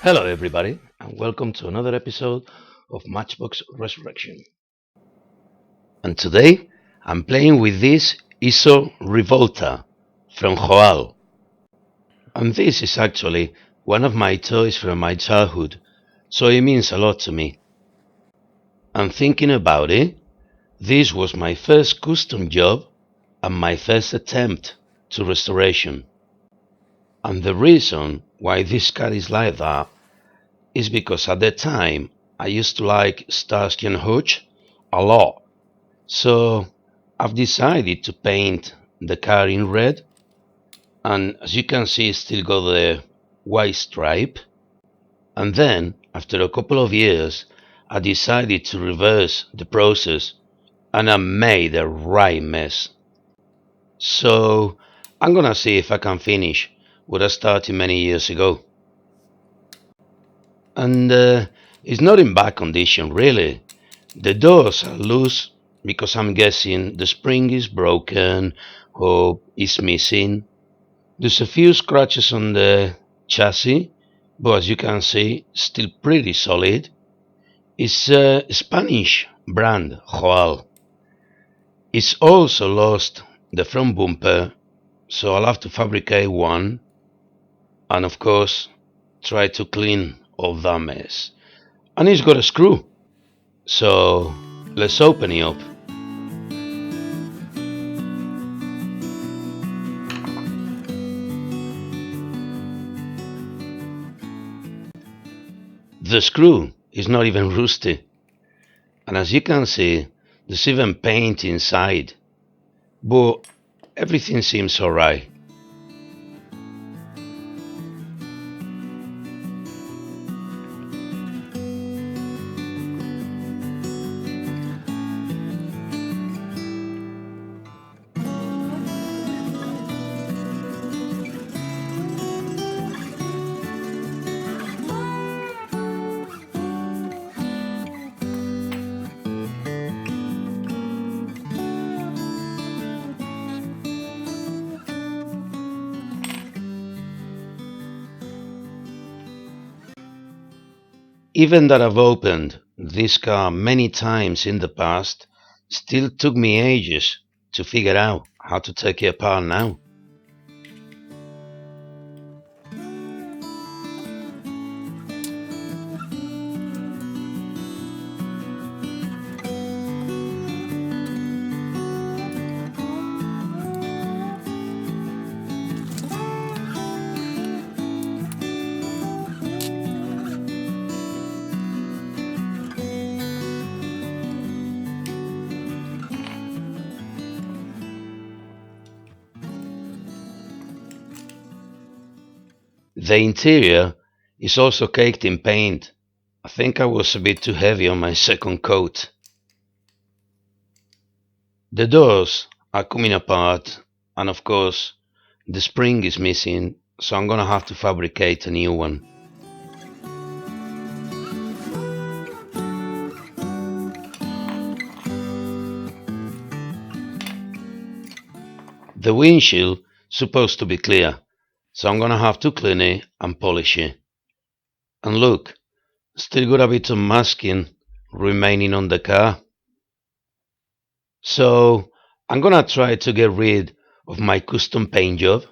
Hello, everybody, and welcome to another episode of Matchbox Resurrection. And today, I'm playing with this ISO Rivolta from Joal. And this is actually one of my toys from my childhood, so it means a lot to me. And thinking about it, this was my first custom job and my first attempt to restoration. And the reason why this car is like that is because at the time I used to like Starsky and Hutch a lot. So I've decided to paint the car in red, and as you can see, it's still got the white stripe. And then, after a couple of years, I decided to reverse the process, and I made a right mess. So I'm gonna see if I can finish what I started many years ago. And it's not in bad condition, really. The doors are loose because I'm guessing the spring is broken or is missing. There's a few scratches on the chassis, but as you can see, still pretty solid. It's a Spanish brand, Joal. It's also lost the front bumper, so I'll have to fabricate one and, of course, try to clean all that mess. And it's got a screw, so let's open it up. The screw is not even rusty, and as you can see, there's even paint inside, but everything seems alright. Even that I've opened this car many times in the past, still took me ages to figure out how to take it apart now. The interior is also caked in paint. I think I was a bit too heavy on my second coat. The doors are coming apart, and of course, the spring is missing, so I'm gonna have to fabricate a new one. The windshield supposed to be clear, so I'm gonna have to clean it and polish it. And look, still got a bit of masking remaining on the car. So I'm gonna try to get rid of my custom paint job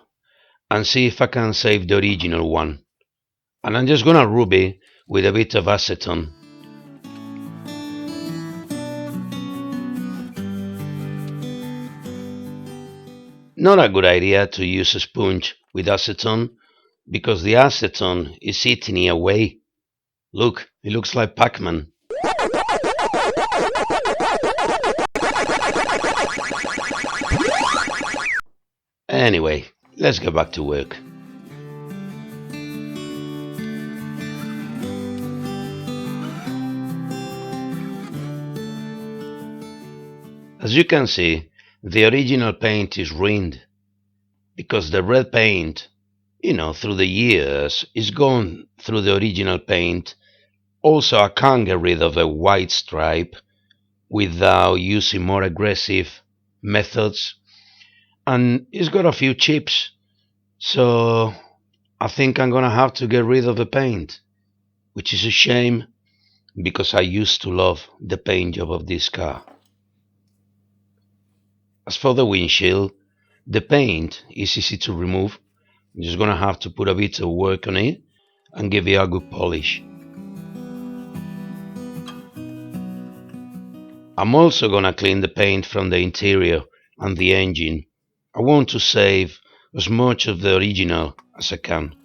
and see if I can save the original one. And I'm just gonna rub it with a bit of acetone. Not a good idea to use a sponge with acetone because the acetone is eating it away. Look, it looks like Pac-Man. Anyway, let's get back to work. As you can see, the original paint is ruined because the red paint, through the years, is gone through the original paint. Also, I can't get rid of a white stripe without using more aggressive methods. And it's got a few chips, so I think I'm gonna have to get rid of the paint. which is a shame because I used to love the paint job of this car. As for the windshield, the paint is easy to remove. You're just gonna have to put a bit of work on it and give it a good polish. I'm also gonna clean the paint from the interior and the engine. I want to save as much of the original as I can.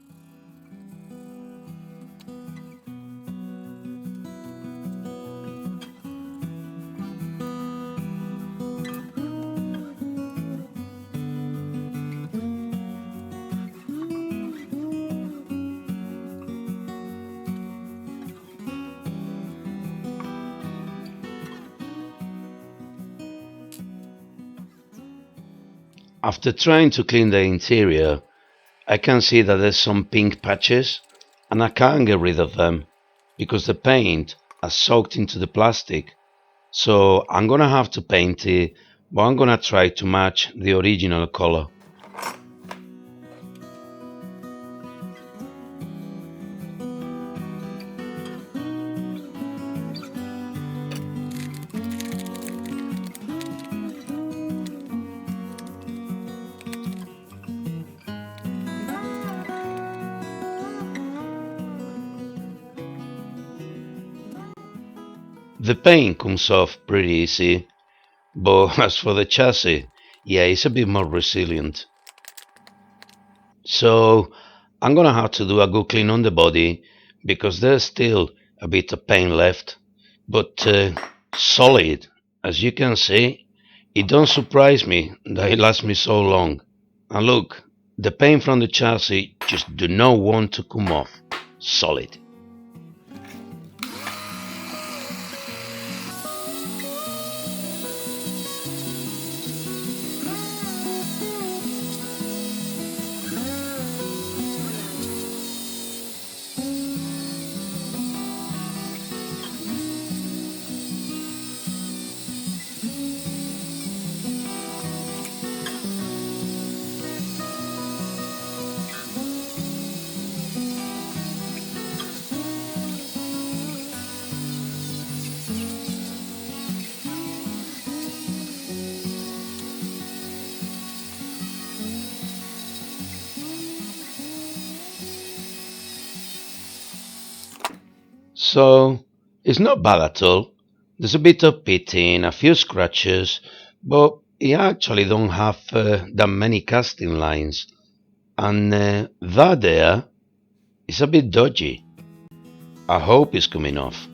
After trying to clean the interior, I can see that there's some pink patches and I can't get rid of them because the paint has soaked into the plastic. So I'm gonna have to paint it, but I'm gonna try to match the original color. The paint comes off pretty easy, but as for the chassis, yeah, it's a bit more resilient. So I'm gonna have to do a good clean on the body because there's still a bit of paint left, but solid. As you can see, it don't surprise me that it lasts me so long. And look, the paint from the chassis just do not want to come off. Solid. So it's not bad at all. There's a bit of pitting, a few scratches, but it actually don't have that many casting lines. And that there is a bit dodgy. I hope it's coming off.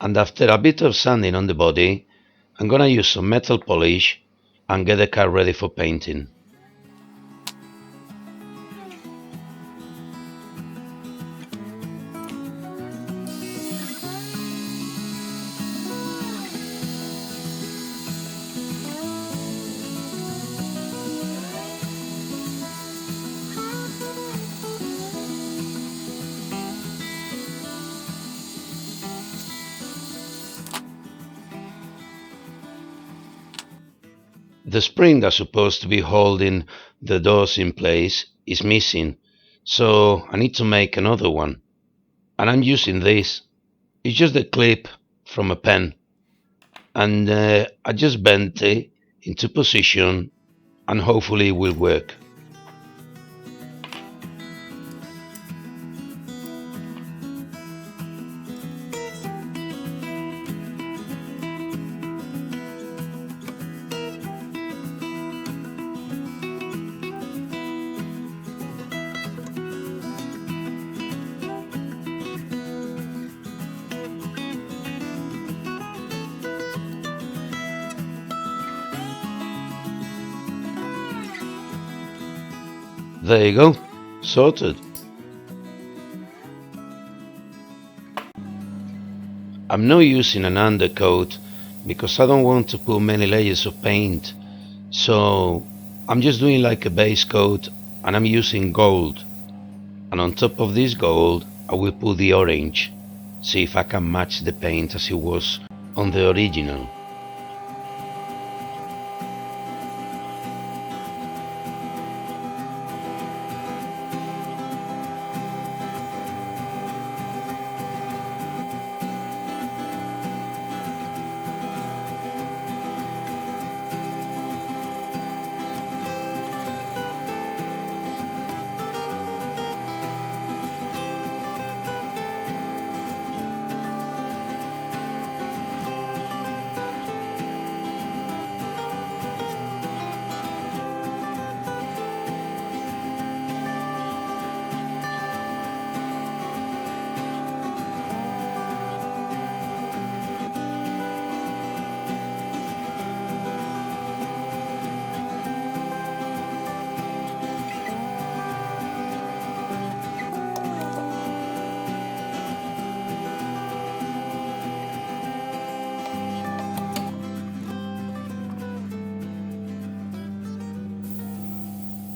And after a bit of sanding on the body, I'm gonna use some metal polish and get the car ready for painting. The spring that's supposed to be holding the doors in place is missing, so I need to make another one. And I'm using this. It's just a clip from a pen. And I just bent it into position and hopefully it will work. There you go, sorted. I'm not using an undercoat because I don't want to put many layers of paint, so I'm just doing like a base coat and I'm using gold. And on top of this gold I will put the orange, see if I can match the paint as it was on the original.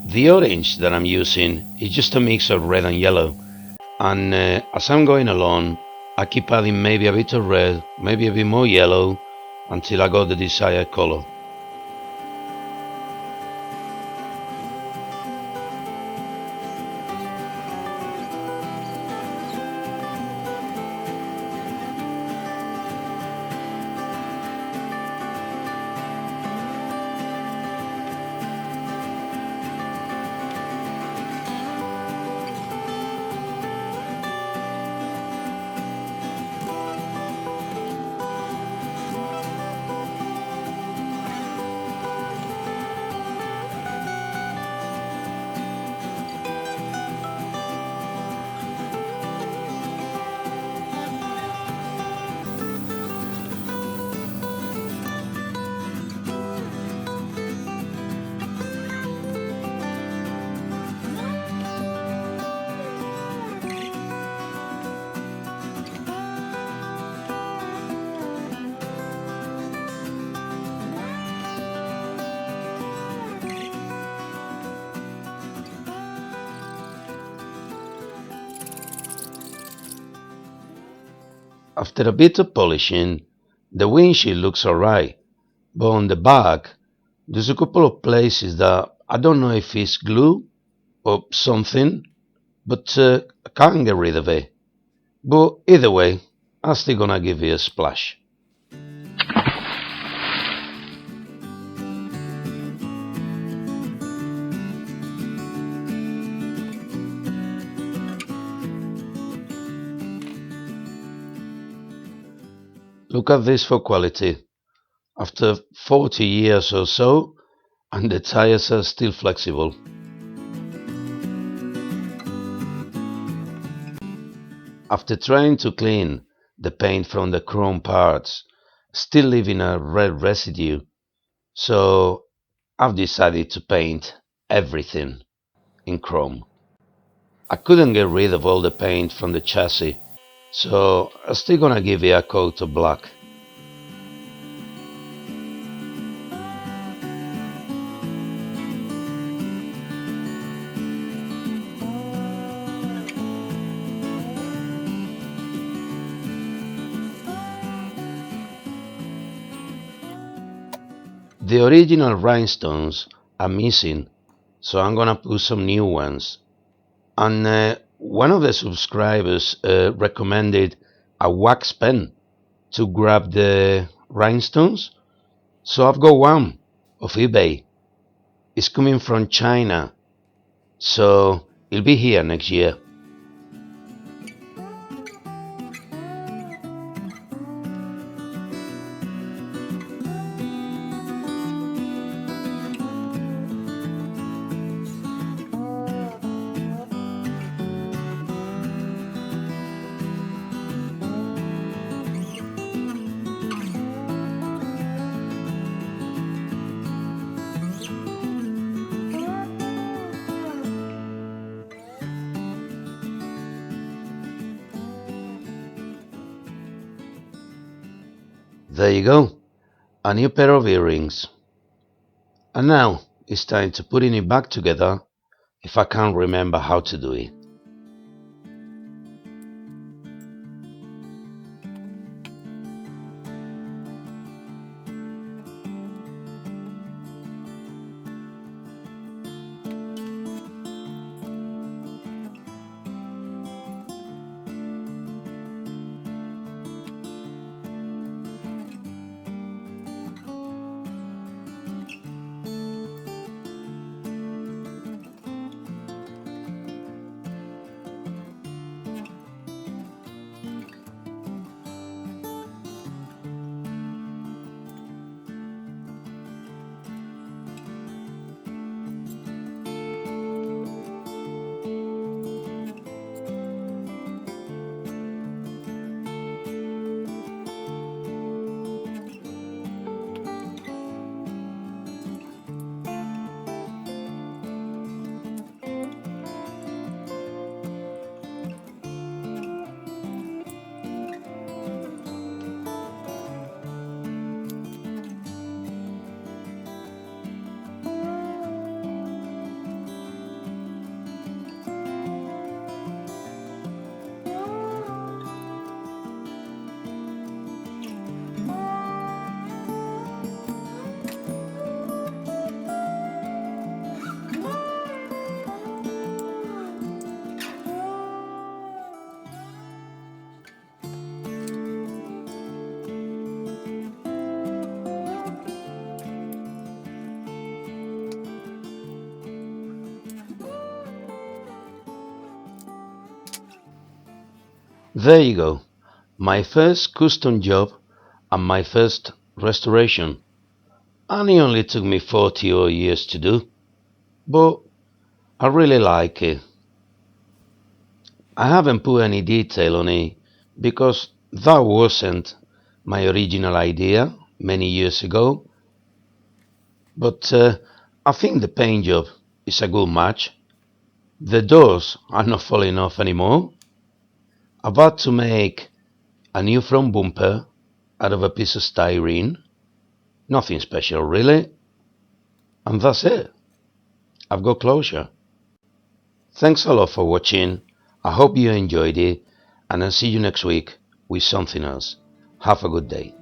The orange that I'm using is just a mix of red and yellow, and as I'm going along I keep adding maybe a bit of red, maybe a bit more yellow, until I got the desired color. After a bit of polishing, the windshield looks alright, but on the back there's a couple of places that I don't know if it's glue or something, but I can't get rid of it. But either way, I'm still gonna give it a splash. Look at this for quality. After 40 years or so, and the tires are still flexible. After trying to clean the paint from the chrome parts, still leaving a red residue, so I've decided to paint everything in chrome. I couldn't get rid of all the paint from the chassis, so I'm still gonna give it a coat of black. The original rhinestones are missing, so I'm gonna put some new ones. And one of the subscribers recommended a wax pen to grab the rhinestones, so I've got one of eBay. It's coming from China, so it'll be here next year. There you go, a new pair of earrings. And now it's time to putting it back together if I can't remember how to do it. There you go, my first custom job and my first restoration. And it only took me 40 odd years to do, but I really like it. I haven't put any detail on it because that wasn't my original idea many years ago, but I think the paint job is a good match. The doors are not falling off anymore. About to make a new front bumper out of a piece of styrene. Nothing special really. And that's it. I've got closure. Thanks a lot for watching. I hope you enjoyed it, and I'll see you next week with something else. Have a good day.